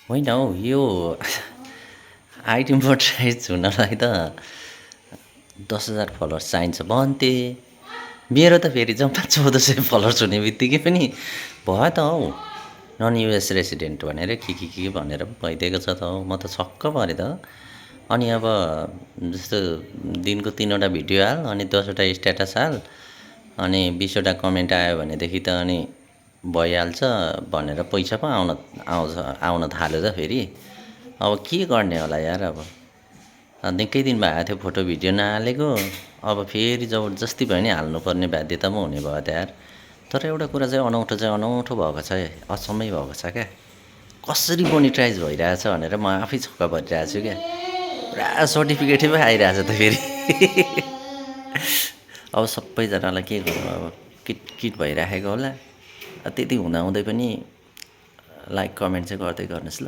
होइन हौ यो आइडी मोडराइज हुनलाई त 10,000 फलोवर्स चाहिन्छ भन्थे। मेरो त फेरि जम्मा 1400 फलोवर्स हुने बित्तिकै पनि भयो त हौ। नन युएस रेसिडेन्ट भनेर के भनेर पो भइदिएको छ त हौ। म त छक्क परेँ त। अनि अब जस्तो दिनको 3वटा भिडियो हाल अनि 10वटा स्ट्याटस हाल अनि 20वटा कमेन्ट आयो भनेदेखि त अनि भइहाल्छ भनेर पैसा पो आउन थाल्यो त फेरि। अब के गर्ने होला यार अब। निकै दिन भएको थियो फोटो भिडियो नहालेको। अब फेरि जबरजस्ती भयो नि हाल्नुपर्ने बाध्यता पो हुने भयो त यार। तर एउटा कुरा चाहिँ अनौठो भएको छ है। अचम्मै भएको छ क्या। कसरी मोनिटाइज भइरहेछ भनेर म आफै छक्क परिरहेको छु क्या। पुरा सर्टिफिकेटै पो आइरहेछ त फेरि। अब सबैजनालाई के गर्नु अब किट भइराखेको होला। त्यति हुँदाहुँदै पनि लाइक कमेन्ट चाहिँ गर्दै गर्नुहोस् ल।